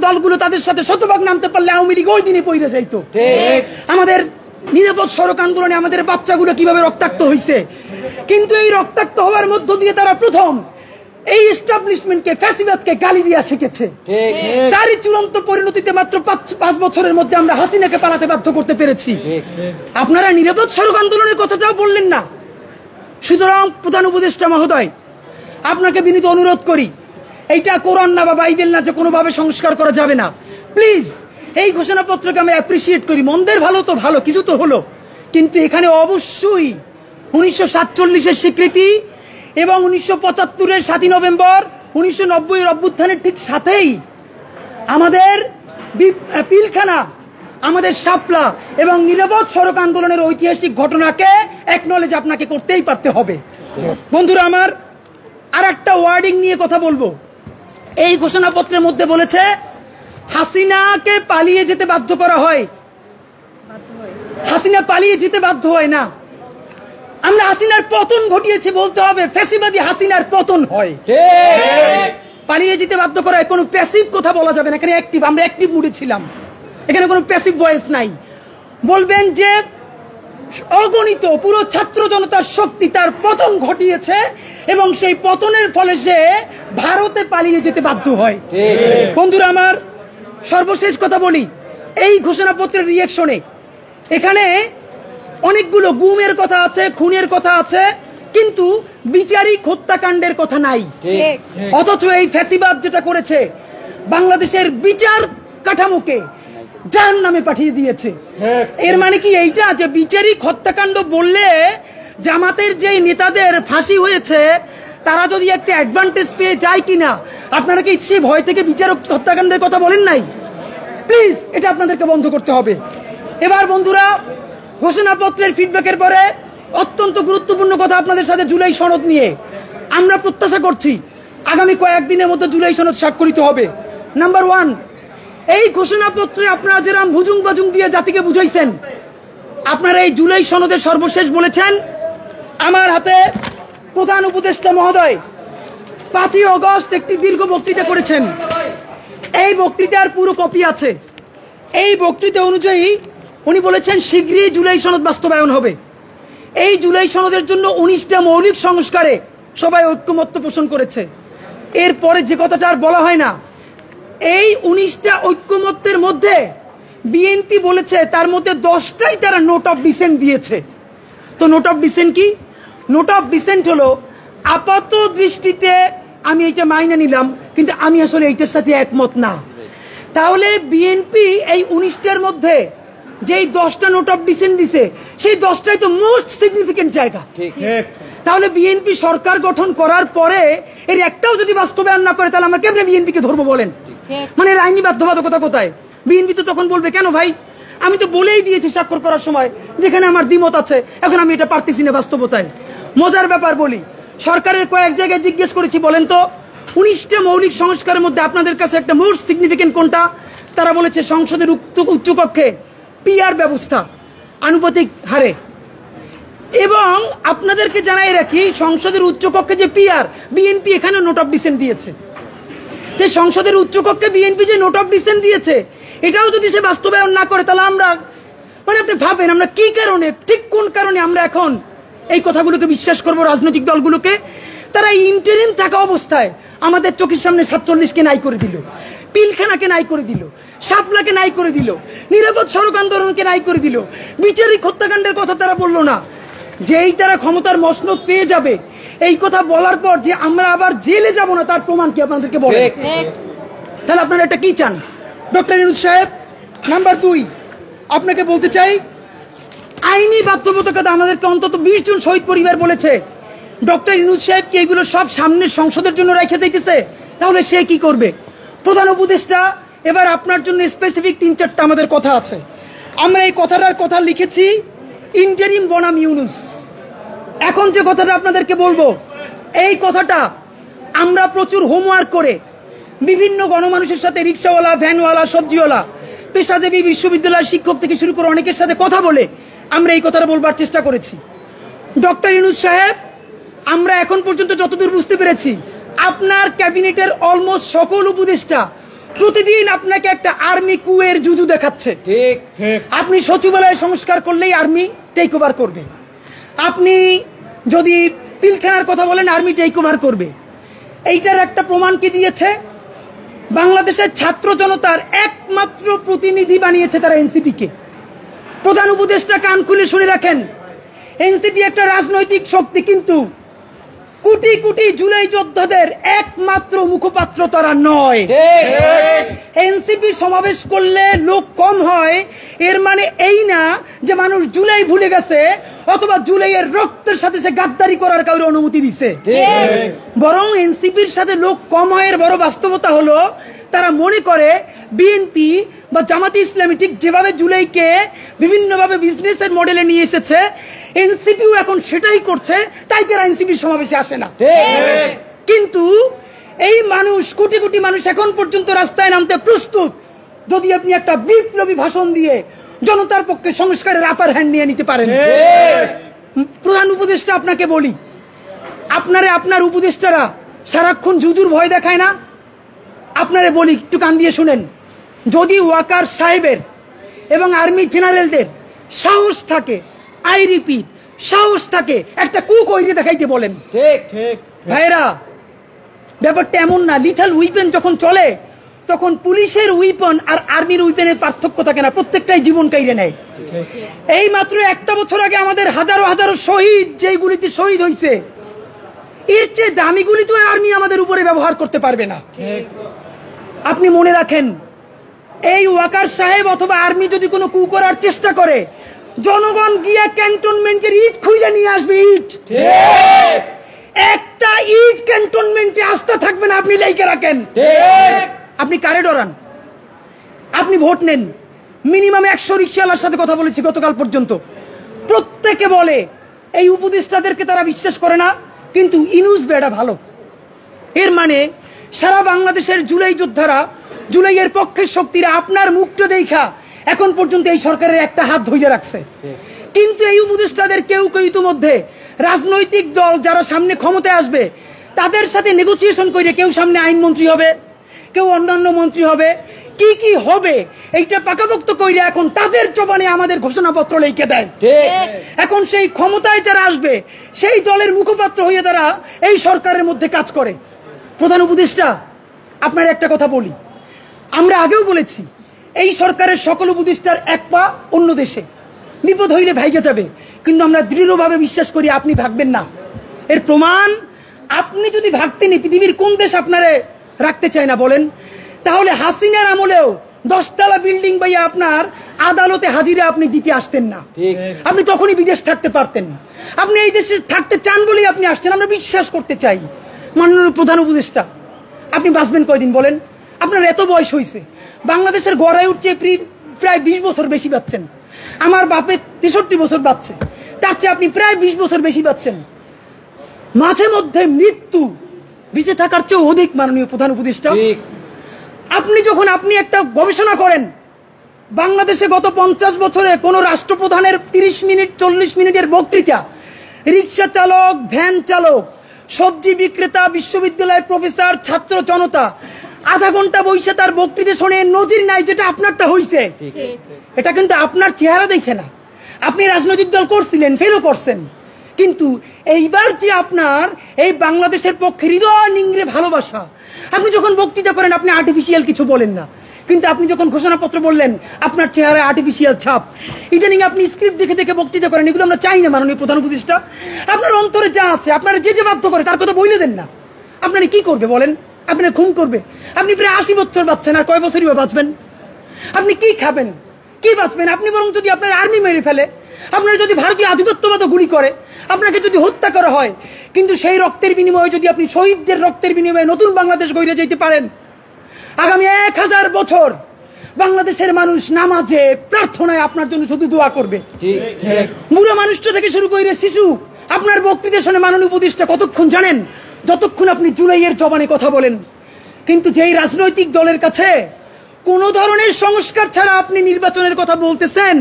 দলগুলো তাদের সাথে শতভাগ নামতে পারলে আওয়ামী লীগ ওই দিনে পইরে যাইতো। আমাদের নিরাপদ সড়ক আন্দোলনে আমাদের বাচ্চাগুলো কিভাবে রক্তাক্ত হয়েছে, কিন্তু এই রক্তাক্ত হওয়ার মধ্য দিয়ে তারা প্রথম এই এস্টাবলিশমেন্টকে, ফ্যাসিবাদকে গালি দিয়া শিখেছে। তারই চূড়ান্ত পরিণতিতে মাত্র 5 বছরের মধ্যে আমরা হাসিনাকে পালাতে বাধ্য করতে পেরেছি। আপনারা নিরাপদ সড়ক আন্দোলনের কথাটাও বললেন না। সুতরাং প্রধান উপদেষ্টা মহোদয়, আপনাকে বিনীত অনুরোধ করি, এইটা কোরআন না বা বাইবেল না যে কোনোভাবে সংস্কার করা যাবে না। প্লিজ এই ঘোষণাপত্রকে আমি অ্যাপ্রিসিয়েট করি। মন্দের ভালো তো ভালো, কিছু তো হলো, কিন্তু এখানে অবশ্যই 1947-এর স্বীকৃতি এবং 1975-এর 7ই নভেম্বর, 1990-এর অভ্যুত্থানের ঠিক সাথেই আমাদের পিলখানা, আমাদের শাপলা এবং নিরাপদ সড়ক আন্দোলনের ঐতিহাসিক ঘটনাকে একনলেজ আপনাকে করতেই পারতে হবে। বন্ধুরা আমার, আর একটা ওয়ার্ডিং নিয়ে কথা বলবো। এই ঘোষণাপত্রের মধ্যে বলেছে হাসিনাকে পালিয়ে যেতে বাধ্য করা হয়। হাসিনা পালিয়ে যেতে বাধ্য হয় না। আমরা হাসিনার পতন ঘটিয়েছে বলতে হবে ফ্যাসিবাদী হাসিনার পতন হয়। পালিয়ে যেতে বাধ্য করায় কোনো প্যাসিভ কথা বলা যাবে না, এখানে অ্যাক্টিভ, আমরা অ্যাক্টিভ মুডে ছিলাম, এখানে কোনো প্যাসিভ ভয়েস নাই। বলবেন যে অগণিত পুরো ছাত্র জনতার শক্তি তার পতন ঘটিয়েছে এবং সেই পতনের ফলে সে ভারতে পালিয়ে যেতে বাধ্য হয়। বন্ধুরা আমার, সর্বশেষ কথা বলি, এই ঘোষণাপত্রের রিয়েকশনে এখানে অনেকগুলো গুমের কথা আছে, খুনের কথা আছে, কিন্তু বিচারিক হত্যাকাণ্ডের কথা নাই। অথচ এই ফ্যাসিবাদ যেটা করেছে বাংলাদেশের বিচার কাঠামোকে জাহান্নামে পাঠিয়ে দিয়েছে। এর মানে কি এইটা যে বিচারিক হত্যাকাণ্ড বললে জামাতের যে নেতাদের ফাঁসি হয়েছে তারা যদি একটা অ্যাডভান্টেজ পেয়ে যায় কিনা, আপনারা কি সে ভয় থেকে বিচারিক হত্যাকাণ্ডের কথা বলেন নাই? প্লিজ এটা আপনাদেরকে বন্ধ করতে হবে। এবার বন্ধুরা, ঘোষণাপত্রের ফিডব্যাকের পরে অত্যন্ত গুরুত্বপূর্ণ কথা আপনাদের সাথে জুলাই সনদ নিয়ে। আমরা প্রত্যাশা করছি আগামী কয়েকদিনের মধ্যে জুলাই সনদ স্বাক্ষরিত হবে। নাম্বার 1, এই ঘোষণাপত্রে আপনারা যেরকম ভুজুং বাজুং দিয়ে জাতিকে বুঝাইছেন, আপনারা এই জুলাই সনদের সর্বশেষ বলেছেন। আমার হাতে প্রধান উপদেষ্টা মহোদয় 5ই আগস্ট একটি দীর্ঘ বক্তৃতা করেছেন। এই বক্তৃতার পুরো কপি আছে। এই বক্তৃতা অনুযায়ী উনি বলেছেন শীঘ্রই জুলাই সনদ বাস্তবায়ন হবে। এই জুলাই সনদের জন্য 19টা মৌলিক সংস্কারে সবাই ঐক্যমত্য পোষণ করেছে। এরপরে যে কথাটা আর বলা হয় না, এই 19টা ঐক্যমত্যের মধ্যে বিএনপি বলেছে তার মধ্যে 10টাই তারা নোট অফ ডিসেন্ট দিয়েছে। তো নোট অফ ডিসেন্ট কি? নোট অফ ডিসেন্ট হলো আপাত দৃষ্টিতে আমি এটা মাইনে নিলাম, কিন্তু আমি আসলে এইটার সাথে একমত না। তাহলে বিএনপি এই 19টার মধ্যে যেই 10টা নোট অফ ডিসেন্ট দিছে সেই 10টাই তো মোস্ট সিগনিফিকেন্ট জায়গা। তাহলে বিএনপি সরকার গঠন করার পরে এর একটাও যদি বাস্তবায়ন না করে তাহলে আমরা কেমনে বিএনপিকে ধরবো বলেন? মানে এর আইনি বাধ্যবাধকতা কোথায়? বিএনপি তো তখন বলবে কেন ভাই, আমি তো বলেই দিয়েছি স্বাক্ষর করার সময় যেখানে আমার দ্বিমত আছে, এখন আমি এটা পারতেছি না বাস্তবতায়। মজার ব্যাপার বলি, সরকারের কয়েক জায়গায় জিজ্ঞেস করেছি বলেন তো 19টা মৌলিক সংস্কারের মধ্যে আপনাদের কাছে একটা মোস্ট সিগনিফিকেন্ট কোনটা? তারা বলেছে সংসদের উচ্চকক্ষে পিআর ব্যবস্থা আনুপাতিক হারে। এবং আপনাদেরকে জানাই রাখি, সংসদের উচ্চকক্ষে যে পিআর, বিএনপি এখানে নোট অফ ডিসেন্ট দিয়েছে। যে সংসদের উচ্চকক্ষে বিএনপি যে নোট অফ ডিসেন্ট দিয়েছে এটাও যদি সে বাস্তবায়ন না করে তাহলে আমরা, মানে আপনি ভাবেন আমরা কি কারণে, ঠিক কোন কারণে আমরা এখন এই কথাগুলোকে বিশ্বাস করব? রাজনৈতিক দলগুলোকে তারা ইন্টারিম থাকা অবস্থায় আমাদের চোখের সামনে 47কে নাই করে দিল, পিলখানাকে নাই করে দিল, শাপলাকে নাই করে দিল, নিরাপদ সড়ক আন্দোলনকে নাই করে দিল, বিচারিক হত্যাকাণ্ডের কথা তারা বললো না। যেই তারা ক্ষমতার মসনদ পেয়ে যাবে এই কথা বলার পর যে আমরা আবার জেলে যাব না, তার প্রমাণ কি আপনাদেরকে বলে? তাহলে আপনারা এটা কি চান? ডক্টর ইউনূস সাহেব, নাম্বার 2, আপনাকে বলতে চাই আইনি বাধ্যবাধকতা আমাদেরকে অন্তত 20 জন শহীদ পরিবার বলেছে। ডক্টর ইউনূস সাহেব কি এগুলো সব সামনের সংসদের জন্য রেখে যাইতেছে? তাহলে সে কি করবে? প্রধান উপদেষ্টা, এবার আপনার জন্য স্পেসিফিক 3-4টা আমাদের কথা আছে। আমরা এই কথাটার কথা লিখেছি ইন্টারিম বনাম ইউনূস। এখন যে কথাটা আপনাদেরকে বলবো, এই কথাটা আমরা প্রচুর হোমওয়ার্ক করে বিভিন্ন গণমানুষের সাথে, রিক্সাওয়ালা, ভ্যানওয়ালা, সবজিওয়ালা, পেশাজীবী, বিশ্ববিদ্যালয়ের শিক্ষক থেকে শুরু করে অনেকের সাথে কথা বলে আমরা এই কথাটা বলবার চেষ্টা করেছি। ডক্টর ইউনূস সাহেব, আমরা এখন পর্যন্ত যতদূর বুঝতে পেরেছি আপনার ক্যাবিনেটের অলমোস্ট সকল উপদেষ্টা প্রতিদিন আপনাকে একটা আর্মি কুয়ের জুজু দেখাচ্ছে। আপনি সচিবালয় সংস্কার করলেই আর্মি টেক ওভার করবে, আপনি যদি পিলখানার কথা বলেন আর্মি টেক ওভার করবে। এইটার একটা প্রমাণ কি দিয়েছে? বাংলাদেশের ছাত্র জনতার একমাত্র প্রতিনিধি বানিয়েছে তারা এনসিপি কে। প্রধান উপদেষ্টা কান খুলে শুনে রাখেন, এনসিপি একটা রাজনৈতিক শক্তি, কিন্তু কোটি কোটি জুলাই যোদ্ধাদের একমাত্র মুখপাত্র তারা নয়। এনসিপি সমাবেশ করলে লোক কম হয় এর মানে এই না যে মানুষ জুলাই ভুলে গেছে অথবা জুলাইয়ের রক্তের সাথে সে গাদ্দারি করার কাউরে অনুমতি দিছে। বরং এনসিপির সাথে লোক কম হয় এর বড় বাস্তবতা হলো তারা মনে করে বিএনপি বা জামাতে ইসলামী ঠিক যেভাবে জুলাইকে বিভিন্নভাবে বিজনেসের মডেলে নিয়ে এসেছে, এনসিপিও এখন সেটাই করছে, তাই তারা এনসিপির সমাবেশে আসে না। কিন্তু এই মানুষ, কোটি কোটি মানুষ এখন পর্যন্ত রাস্তায় নামতে প্রস্তুত যদি আপনি একটা বিপ্লবী ভাষণ দিয়ে জনতার পক্ষে সংস্কারের আপার হ্যান্ড নিয়ে নিতে পারেন। প্রধান উপদেষ্টা আপনাকে বলি, আপনার উপদেষ্টারা সারাক্ষণ জুজুর ভয় দেখায় না? আপনারে বলি, একটু কান দিয়ে শুনেন। যদি ওয়াকার সাহেবের এবং আর্মি জেনারেলদের সাহস থাকে, আই রিপিট, সাহস থাকে, একটা কু কইরে দেখাইতে বলেন। ঠিক ঠিক ভাইরা, ব্যাপারটা এমন না। লিথাল উইপেন যখন চলে তখন পুলিশের উইপন আর আর্মির উইপেনের পার্থক্য থাকে না, প্রত্যেকটাই জীবন কাইরে নেয়। এই মাত্র একটা বছর আগে আমাদের হাজারো হাজারো শহীদ যেই গুলিতে শহীদ হয়েছে, এর চেয়ে দামি গুলি তো আর্মি আমাদের উপরে ব্যবহার করতে পারবে না। আপনি মনে রাখেন, এই ওয়াকার সাহেব অথবা আর্মি যদি কোনো কু করার চেষ্টা করে, জনগণ গিয়ে ক্যান্টনমেন্টের ইট খুঁজে নিয়ে আসবে। ইট, একটা ইট ক্যান্টনমেন্টে আস্থা থাকবে না। আপনি লাইকে রাখেন। আপনি কারে ডরান? আপনি ভোট নেন। মিনিমাম 100 রিক্সাওয়ালার সাথে কথা বলেছি গতকাল পর্যন্ত, প্রত্যেকে বলে এই উপদেষ্টাদেরকে তারা বিশ্বাস করে না, কিন্তু ইনুস বেড়া ভালো। এর মানে সারা বাংলাদেশের জুলাই যোদ্ধারা, জুলাইয়ের পক্ষের শক্তিরা আপনার মুখটা দেখা এখন পর্যন্ত এই সরকারের একটা হাত ধরে রাখছে। কিন্তু এই উপদেষ্টাদের কেউ কেউ ইতিমধ্যে রাজনৈতিক দল যারা সামনে ক্ষমতায় আসবে তাদের সাথে নেগোসিয়েশন করে কেউ সামনে আইনমন্ত্রী হবে, কেউ অন্যান্য মন্ত্রী হবে, কি কি হবে এইটা পাকাপোক্ত কইরা এখন তাদের জবানে আমাদের ঘোষণাপত্র লিখে দেয়। এখন সেই ক্ষমতায় যারা আসবে সেই দলের মুখপাত্র হয়ে তারা এই সরকারের মধ্যে কাজ করে। প্রধান উপদেষ্টা, আপনার একটা কথা বলি, আমরা আগেও বলেছি এই সরকারের সকল উপদেষ্টার এক পা অন্য দেশে, বিপদ হইলে ভাইগে যাবে, কিন্তু আমরা দৃঢ়ভাবে বিশ্বাস করি আপনি ভাগবেন না। এর প্রমাণ, আপনি যদি ভাগতেন পৃথিবীর কোন দেশ আপনারে রাখতে চায় না বলেন? তাহলে হাসিনার আমলেও 10 তলা বিল্ডিং বাইয়া আপনার আদালতে হাজিরা আপনি দিতে আসতেন না। আপনি তখনই বিদেশ থাকতে পারতেন। আপনি এই দেশে থাকতে চান বলেই আপনি আসছেন, আমরা বিশ্বাস করতে চাই। মাননীয় প্রধান উপদেষ্টা, আপনি বাঁচবেন কয়দিন বলেন? আপনার এত বয়স হয়েছে, বাংলাদেশের গড়ায় উঠছে প্রায় 20 বছর বেশি বাঁচছেন। আমার বাপের 63 বছর বাঁচছে, তার চেয়ে আপনি প্রায় 20 বছর বেশি বাঁচছেন। মাঝে মধ্যে মৃত্যু বেঁচে থাকার চেয়ে অধিক। মাননীয় প্রধান উপদেষ্টা, আপনি একটা গবেষণা করেন, বাংলাদেশে গত 50 বছরে কোন রাষ্ট্রপ্রধানের 30 মিনিট 40 মিনিটের বক্তৃতা রিক্সা চালক, ভ্যান চালক, সবজি বিক্রেতা, বিশ্ববিদ্যালয়ের প্রফেসর, ছাত্র জনতা আধা ঘন্টা বইসে তার বক্তৃতা শুনে নজির নাই যেটা আপনারটা হইছে। এটা কিন্তু আপনার চেহারা দেখে না। আপনি রাজনৈতিক দল করছিলেন, ফেলও করছেন, কিন্তু এইবার যে আপনার এই বাংলাদেশের পক্ষে হৃদয় নিংড়ে ভালোবাসা, আপনি যখন বক্তৃতা করেন আপনি আর্টিফিশিয়াল কিছু বলেন না, কিন্তু আপনি যখন ঘোষণাপত্র বললেন আপনার চেহারায় আর্টিফিশিয়াল ছাপ। ইদানিং আপনি স্ক্রিপ্ট দেখে দেখে বক্তৃতা করেন, এগুলো আমরা চাই না। মাননীয় প্রধান উপদেষ্টা, আপনার অন্তরে যা আছে, আপনারা যে বাধ্য করে তার কথা বইলে দেন না। আপনারা কি করবে বলেন? আপনার খুন করবে। আপনি প্রায় 80 বছর বাঁচছেন, আর কয় বছরই বাঁচবেন? আপনি কি খাবেন, কি বাঁচবেন? আপনি বরং যদি আপনার আর্মি মেরে ফেলে, আপনার যদি ভারতীয় আধিপত্যবাদ গুলি করে, আপনাকে যদি হত্যা করা হয়, কিন্তু সেই রক্তের বিনিময়ে যদি আপনি শহীদদের রক্তের বিনিময়ে নতুন বাংলাদেশ গড়ে যেতে পারেন, আগামী 1000 বছর বাংলাদেশের মানুষ নামাজে প্রার্থনায় আপনার জন্য শুধু দোয়া করবে। বুড়ো মানুষটা থেকে শুরু করে শিশু আপনার বক্তৃতা শুনে মাননীয় উপদেষ্টা কতক্ষণ জানেন? যতক্ষণ আপনি জুলাইয়ের জবানে কথা বলেন। কিন্তু যেই রাজনৈতিক দলের কাছে কোন ধরনের সংস্কার ছাড়া আপনি নির্বাচনের কথা বলতেছেন,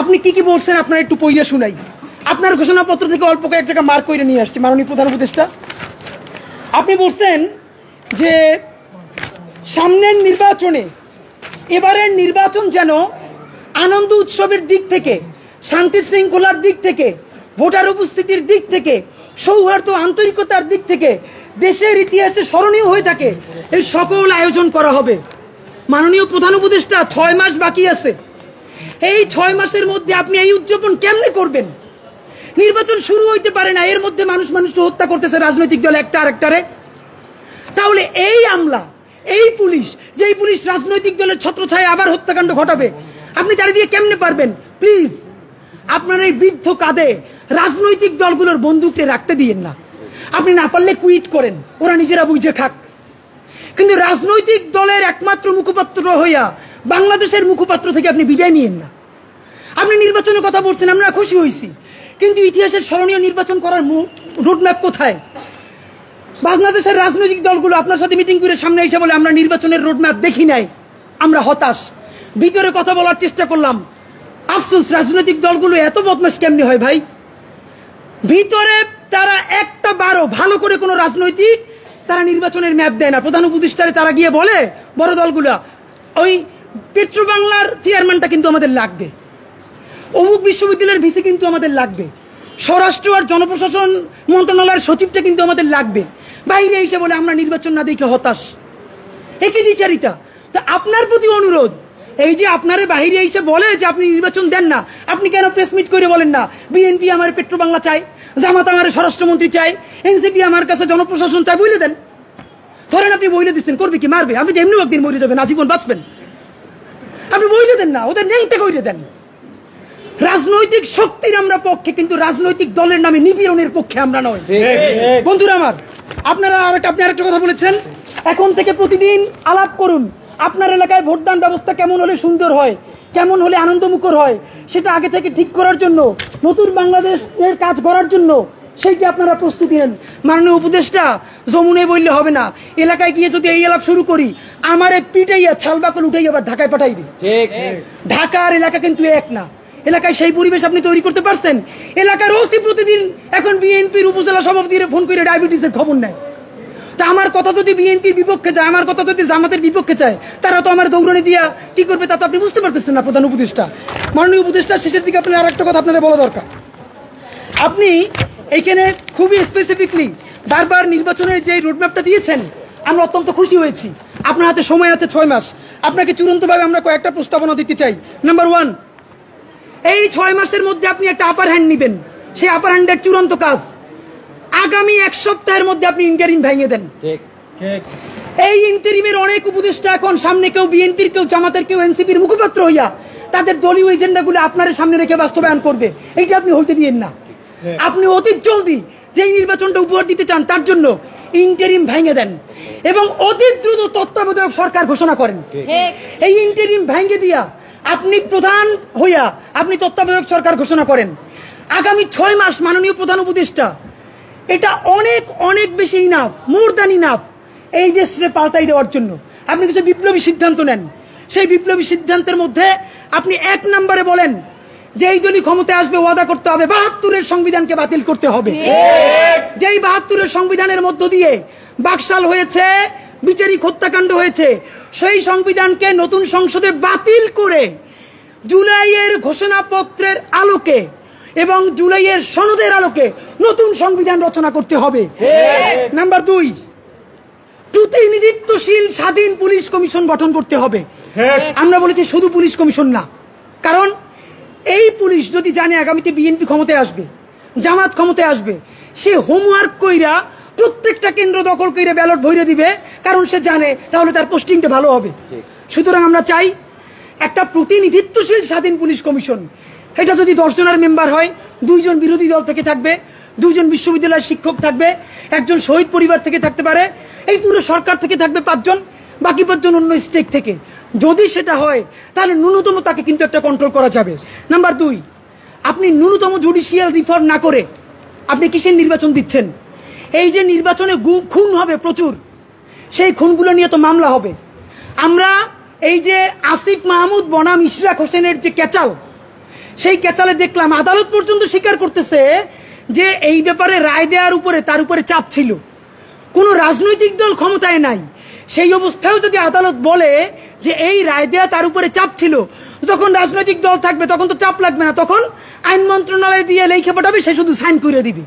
আপনি কি কি বলছেন আপনার একটু পড়িয়ে শুনাই। আপনার ঘোষণাপত্র থেকে অল্প কয়েক জায়গা মার্ক করে নিয়ে আসছি। মাননীয় প্রধান উপদেষ্টা, আপনি বলছেন যে সামনের নির্বাচনে, এবারের নির্বাচন যেন আনন্দ উৎসবের দিক থেকে, শান্তি শৃঙ্খলার দিক থেকে, ভোটার উপস্থিতির দিক থেকে, সৌহার্দ্য আন্তরিকতার দিক থেকে দেশের ইতিহাসে স্মরণীয় হয়ে থাকে, এই সকল আয়োজন করা হবে। মাননীয় প্রধান উপদেষ্টা, 6 মাস বাকি আছে। এই 6 মাসের মধ্যে আপনি এই উদযাপন কেমনে করবেন? নির্বাচন শুরু হইতে পারে না, এর মধ্যে মানুষকে হত্যা করতেছে রাজনৈতিক দল একটা আরেকটারে। তাহলে এই আমলা, এই পুলিশ, যেই পুলিশ রাজনৈতিক দলের ছত্রছায়া আবার হত্যাকাণ্ড ঘটাবে, আপনি তারা দিয়ে কেমনে পারবেন? প্লিজ আপনার এই বৃদ্ধ কাঁধে রাজনৈতিক দলগুলোর বন্দুককে রাখতে দিয়েন না। আপনি না পারলে কুইট করেন, ওরা নিজেরা বুঝে খাক। কিন্তু রাজনৈতিক দলের একমাত্র মুখপাত্র হইয়া বাংলাদেশের মুখপাত্র থেকে আপনি বিদায় নিয়েন না। আপনি নির্বাচনের কথা বলছেন, আমরা খুশি হয়েছি, কিন্তু ইতিহাসের স্মরণীয় নির্বাচন করার রোডম্যাপ কোথায়? বাংলাদেশের রাজনৈতিক দলগুলো আপনার সাথে মিটিং করে সামনে এসে বলে আমরা নির্বাচনের রোডম্যাপ দেখি নাই, আমরা হতাশ। ভিতরে কথা বলার চেষ্টা করলাম, আফসোস রাজনৈতিক দলগুলো এত বদমাশ কেমনি হয় ভাই? ভিতরে তারা একটা বারো ভালো করে কোনো রাজনৈতিক তারা নির্বাচনের ম্যাপ দেয় না। প্রধান উপদেষ্টারে তারা গিয়ে বলে বড় দলগুলা, ওই পেট্রো বাংলার চেয়ারম্যানটা কিন্তু আমাদের লাগবে, অমুক বিশ্ববিদ্যালয়ের ভিসি কিন্তু আমাদের লাগবে, স্বরাষ্ট্র আর জনপ্রশাসন মন্ত্রণালয়ের সচিবটা কিন্তু আমাদের লাগবে। বাইরে এসে বলে আমরা নির্বাচন না দেখে হতাশ, একই দ্বিচারিতা। তো আপনার প্রতি অনুরোধ, এই যে আপনারে বাহিরে এসে বলে যে আপনি নির্বাচন দেন না, আপনি কেন প্রেস মিট করে বলেন না বিএনপি আমার পেট্রো বাংলা চাই, জামাত আমার স্বরাষ্ট্রমন্ত্রী চাই, এনসিপি আমার কাছে জনপ্রশাসন চাই, বলে দেন। ধরেন আপনি বইলে দিচ্ছেন, করবে কি? মারবে। আপনি এমনি একদিন মরে যাবেন, আজীবন বাঁচবেন। আপনি বইলে দেন না, ওদের নেংতে কইলে দেন। রাজনৈতিক শক্তির আমরা পক্ষে, কিন্তু রাজনৈতিক দলের নামে নিপীড়নের পক্ষে আমরা নয়। বন্ধুরা আমার, আপনারা আপনি আরেকটা কথা বলেছেন, এখন থেকে প্রতিদিন আলাপ করুন আপনার এলাকায় ভোটদান ব্যবস্থা কেমন হলে সুন্দর হয়, কেমন হলে আনন্দমুখর হয়, সেটা আগে থেকে ঠিক করার জন্য, নতুন বাংলাদেশের কাজ করার জন্য সেইটি আপনারা প্রস্তুতি নেন। মাননীয় উপদেষ্টা যমুনে বললে হবে না, এলাকায় গিয়ে যদি এই আলাপ শুরু করি, আমার এক পিটাইয়া ছালবাকল উঠাই আবার ঢাকায় পাঠাইবে। ঢাকার এলাকা কিন্তু এক না, এলাকায় সেই পরিবেশ আপনি তৈরি করতে পারছেন? এলাকার ওসি প্রতিদিন এখন বিএনপির উপজেলা সভাপতির ফোন করে ডায়াবেটিসের খবর নেয়। তা আমার কথা যদি বিএনপির বিপক্ষে যায়, আমার কথা যদি জামাতের বিপক্ষে চায়, তারা তো আমার দৌড়ানি দিয়া কি করবে তা তো আপনি বুঝতে পারতেছেন না। প্রধান উপদেষ্টা, মাননীয় উপদেষ্টা, শেষের দিকে আপনার আরেকটা কথা আপনাদের বলা দরকার। আপনি এইখানে খুবই স্পেসিফিকলি বারবার নির্বাচনের যে রোডম্যাপটা দিয়েছেন, আমরা অত্যন্ত খুশি হয়েছি। আপনার হাতে সময় আছে 6 মাস। আপনাকে চূড়ান্তভাবে আমরা কয়েকটা প্রস্তাবনা দিতে চাই। নাম্বার 1, এই 6 মাসের মধ্যে আপনি একটা আপার হ্যান্ড নিবেন। সেই আপার হ্যান্ডের চূড়ান্ত কাজ আগামী 1 সপ্তাহের মধ্যে আপনি ইন্টারিম ভেঙে দেন। এই ইন্টারিমের অনেক উপদেষ্টা এখন সামনে, কেউ বিএনপির, কেউ জামাতের, কেউ এনসিপির মুখপাত্র হইয়া তাদের দলীয় এজেন্ডাগুলো আপনার সামনে রেখে বাস্তবায়ন করবে। এইটা আপনি হইতে দিয়েন না। আপনি অতি জলদি যেই নির্বাচনটা উপহার দিতে চান তার জন্য ইন্টারিম ভেঙে দেন এবং অতি দ্রুত তত্ত্বাবধায়ক সরকার ঘোষণা করেন। এই ইন্টারিম ভেঙে দিয়া আপনি প্রধান হইয়া আপনি তত্ত্বাবধায়ক সরকার ঘোষণা করেন। আগামী 6 মাস মাননীয় প্রধান উপদেষ্টা, এটা অনেক অনেক বেশি ইনাফ, মোর দ্যান ইনাফ এই দেশে পাল্টাই দেওয়ার জন্য। আপনি কিছু বিপ্লবী সিদ্ধান্ত নেন। সেই বিপ্লবী সিদ্ধান্তের মধ্যে আপনি 1 নম্বরে বলেন যে এই দলই ক্ষমতায় আসবে ওয়াদা করতে হবে 72-এর সংবিধানকে বাতিল করতে হবে। যেই 72-এর সংবিধানের মধ্য দিয়ে বাকশাল হয়েছে, বিচারিক হত্যাকাণ্ড হয়েছে, সেই সংবিধানকে নতুন সংসদে বাতিল করে জুলাইয়ের ঘোষণাপত্রের আলোকে এবং জুলাইয়ের সনদের আলোকে নতুন সংবিধান রচনা করতে হবে। নাম্বার 2, প্রতিনিধিত্বশীল স্বাধীন পুলিশ কমিশন গঠন করতে হবে। আমরা বলেছি শুধু পুলিশ কমিশন না, কারণ এই পুলিশ যদি জানে আগামীতে বিএনপি ক্ষমতায় আসবে, জামাত ক্ষমতায় আসবে, সে হোমওয়ার্ক কইরা প্রত্যেকটা কেন্দ্র দখল করে ব্যালট ভরে দিবে, কারণ সে জানে তাহলে তার পোস্টিংটা ভালো হবে। সুতরাং আমরা চাই একটা প্রতিনিধিত্বশীল স্বাধীন পুলিশ কমিশন। এটা যদি 10 জনের মেম্বার হয়, 2 জন বিরোধী দল থেকে থাকবে, 2 জন বিশ্ববিদ্যালয়ের শিক্ষক থাকবে, 1 জন শহীদ পরিবার থেকে থাকতে পারে, এই পুরো সরকার থেকে থাকবে 5 জন, বাকি 5 জন অন্য স্টেক থেকে। যদি সেটা হয় তাহলে ন্যূনতম তাকে কিন্তু একটা কন্ট্রোল করা যাবে। নাম্বার 2, আপনি ন্যূনতম জুডিশিয়াল রিফর্ম না করে আপনি কিসের নির্বাচন দিচ্ছেন? এই যে নির্বাচনে খুন হবে প্রচুর, সেই খুনগুলো নিয়ে তো মামলা হবে। আমরা এই যে আসিফ মাহমুদ বনাম ইশরাক হোসেনের যে ক্যাচাল, সেই ক্যাচালে দেখলাম আদালত পর্যন্ত স্বীকার করতেছে যে এই ব্যাপারে রায় দেওয়ার উপরে তার উপরে চাপ ছিল। কোনো রাজনৈতিক দল ক্ষমতায় নাই, সেই অবস্থায়ও যদি আদালত বলে যে এই রায় দেওয়া তার উপরে চাপ ছিল, যখন রাজনৈতিক দল থাকবে তখন তো চাপ লাগবে না, তখন আইন মন্ত্রণালয় দিয়ে লেখা পাঠাবে, সে শুধু সাইন করে দিবে।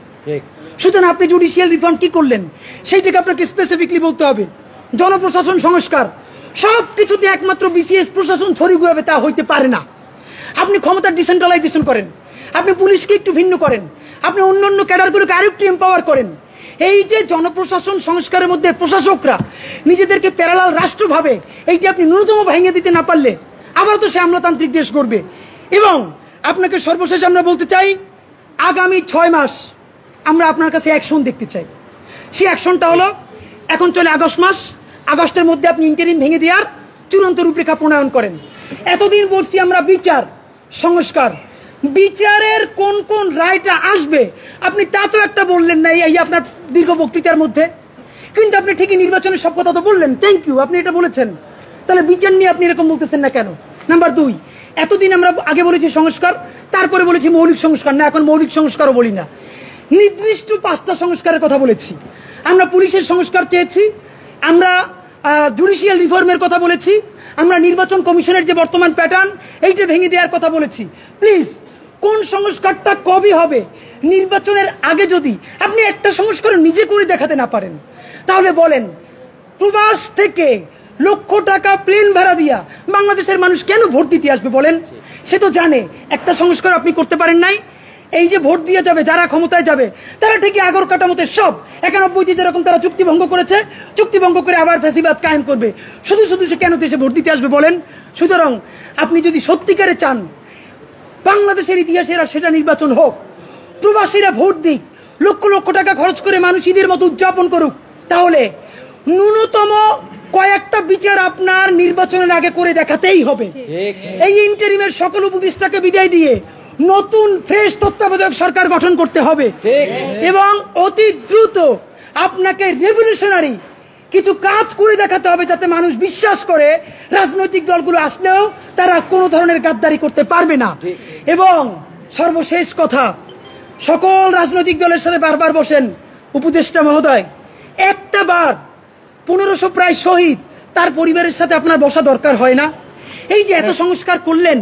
সুতরাং আপনি জুডিশিয়াল রিফর্ম কি করলেন সেইটাকে আপনাকে স্পেসিফিকলি বলতে হবে। জনপ্রশাসন সংস্কার, সবকিছুতে একমাত্র বিসিএস প্রশাসন ছড়ি ঘুরাবে তা হইতে পারে না। আপনি ক্ষমতার ডিসেন্ট্রালাইজেশন করেন, আপনি পুলিশকে একটু ভিন্ন করেন, আপনি অন্যান্য ক্যাডারগুলোকে আরেকটু এম্পাওয়ার করেন। এই যে জনপ্রশাসন সংস্কারের মধ্যে প্রশাসকরা নিজেদেরকে প্যারালাল রাষ্ট্র ভাবে, এইটি আপনি ন্যূনতম ভেঙে দিতে না পারলে আবার তো সে আমলাতান্ত্রিক দেশ করবে। এবং আপনাকে সর্বশেষ আমরা বলতে চাই, আগামী 6 মাস আমরা আপনার কাছে অ্যাকশন দেখতে চাই। সেই অ্যাকশনটা হলো, এখন চলে আগস্ট মাস, আগস্টের মধ্যে আপনি ইন্টারিম ভেঙে দেওয়ার চূড়ান্ত রূপরেখা প্রণয়ন করেন। এতদিন বলছি আমরা বিচার সংস্কার, বিচারের কোন কোন রায়টা আসবে আপনি তা তো একটা বললেন না এই আপনার দীর্ঘ বক্তৃতার মধ্যে, কিন্তু আপনি ঠিকই নির্বাচনের সব কথা তো বললেন। থ্যাংক ইউ, আপনি এটা বলেছেন। তাহলে বিচার নিয়ে আপনি এরকম বলতেছেন না কেন? নাম্বার 2, এতদিন আমরা আগে বলেছি সংস্কার, তারপরে বলেছি মৌলিক সংস্কার না, এখন মৌলিক সংস্কারও বলি না। নির্দিষ্ট 5টা সংস্কারের কথা বলেছি। আমরা পুলিশের সংস্কার চেয়েছি, আমরা জুডিশিয়াল রিফর্মের কথা বলেছি, আমরা নির্বাচন কমিশনের যে বর্তমান প্যাটার্ন এইটা ভেঙে দেওয়ার কথা বলেছি। প্লিজ, কোন সংস্কারটা কবে হবে? নির্বাচনের আগে যদি আপনি একটা সংস্কার নিজে করে দেখাতে না পারেন, তাহলে বলেন প্রবাস থেকে লক্ষ টাকা প্লেন ভাড়া দিয়া বাংলাদেশের মানুষ কেন ভোট দিতে আসবে? বলেন, সে তো জানে একটা সংস্কার আপনি করতে পারেন নাই। এই যে ভোট দিয়ে যাবে, যারা ক্ষমতায় যাবে, তারা ঠিকই আগর কাটামতে সব 91 যেরকম তারা চুক্তি ভঙ্গ করেছে, চুক্তি ভঙ্গ করে আবার ফ্যাসিবাদ কায়েম করবে। শুধু শুধু সে কেন দেশে ভোট দিতে আসবে বলেন? সুতরাং আপনি যদি সত্যিকারে চান বাংলাদেশের ইতিহাসের সেটা নির্বাচন হোক, প্রবাসীরা ভোট দিক, লক্ষ লক্ষ টাকা খরচ করে মানুষ ঈদের মতো উদযাপন করুক, তাহলে ন্যূনতম কয়েকটা বিচার আপনার নির্বাচনের আগে করে দেখাতেই হবে। এই ইন্টারিমের সকল উপদেষ্টাকে বিদায় দিয়ে নতুন ফ্রেশ তত্ত্বাবধায়ক সরকার গঠন করতে হবে এবং অতি দ্রুত আপনাকে রেভলিউশনারি কিছু কাজ করে দেখাতে হবে, যাতে মানুষ বিশ্বাস করে রাজনৈতিক দলগুলো আসলেও তারা কোনো ধরনের গাদ্দারি করতে পারবে না। এবং সর্বশেষ কথা, সকল রাজনৈতিক দলের সাথে বারবার বসেন উপদেষ্টা মহোদয়, একটা বার 1500 প্রায় শহীদ, তার পরিবারের সাথে আপনার বসা দরকার হয় না? এই যে এত সংস্কার করলেন,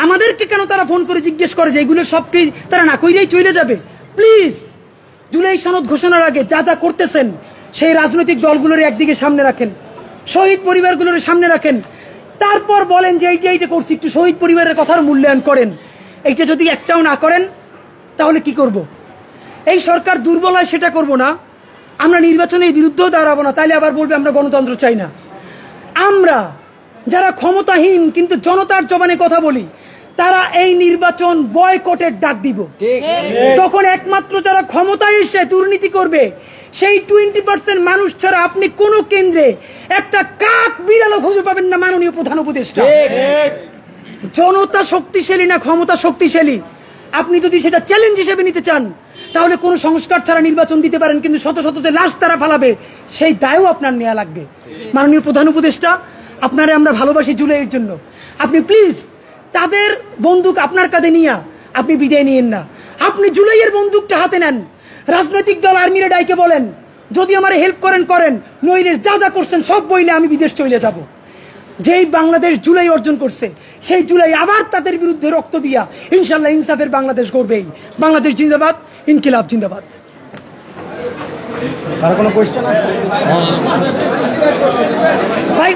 আমাদেরকে কেন তারা ফোন করে জিজ্ঞেস করে যে এগুলো সব কি তারা না কইরেই চলে যাবে? প্লিজ, জুলাই সনদ ঘোষণার আগে যা যা করতেছেন সেই রাজনৈতিক দলগুলোর একদিকে সামনে রাখেন, শহীদ পরিবারগুলোর সামনে রাখেন, তারপর বলেন যে এইটা করছি, একটু শহীদ পরিবারের কথার মূল্যায়ন করেন। এইটা যদি একটাও না করেন তাহলে কি করব? এই সরকার দুর্বল হয় সেটা করব না, আমরা নির্বাচনের বিরুদ্ধেও দাঁড়াবো না, তাইলে আবার বলবে আমরা গণতন্ত্র চাই না। আমরা যারা ক্ষমতাহীন কিন্তু জনতার জবানে কথা বলি, তারা এই নির্বাচন বয়কটের ডাক দিব। তখন একমাত্র যারা ক্ষমতায় এসে দুর্নীতি করবে সেই 20% মানুষ ছাড়া আপনি কোন কেন্দ্রে একটা কাক বিড়ালও খুঁজে পাবেন না। মাননীয় প্রধান উপদেষ্টা, জনতা শক্তিশালী না ক্ষমতা শক্তিশালী, আপনি যদি সেটা চ্যালেঞ্জ হিসেবে নিতে চান তাহলে কোনো সংস্কার ছাড়া নির্বাচন দিতে পারেন, কিন্তু শত শত যে লাশ তারা ফালাবে সেই দায়ও আপনার নেওয়া লাগবে। মাননীয় প্রধান উপদেষ্টা, আপনারে আমরা ভালোবাসি জুলাইয়ের জন্য, আপনি প্লিজ তাদের বন্দুক আপনার কাঁধে নিয়ে আপনি বিদায় নিয়েন না। আপনি জুলাইয়ের বন্দুকটা হাতে নেন, রাজনৈতিক দল আর্মিরে ডাইকে বলেন যদি আমার হেল্প করেন, নইলে যা যা করছেন সব বইলে আমি বিদেশ চলে যাব। যেই বাংলাদেশ জুলাই অর্জন করছে, সেই জুলাই আবার তাদের বিরুদ্ধে রক্ত দিয়া ইনশাল্লাহ ইনসাফের বাংলাদেশ গড়বেই। বাংলাদেশ জিন্দাবাদ, ইনকিলাব জিন্দাবাদ। আর কোনো কোয়েশ্চেন আছে ভাই?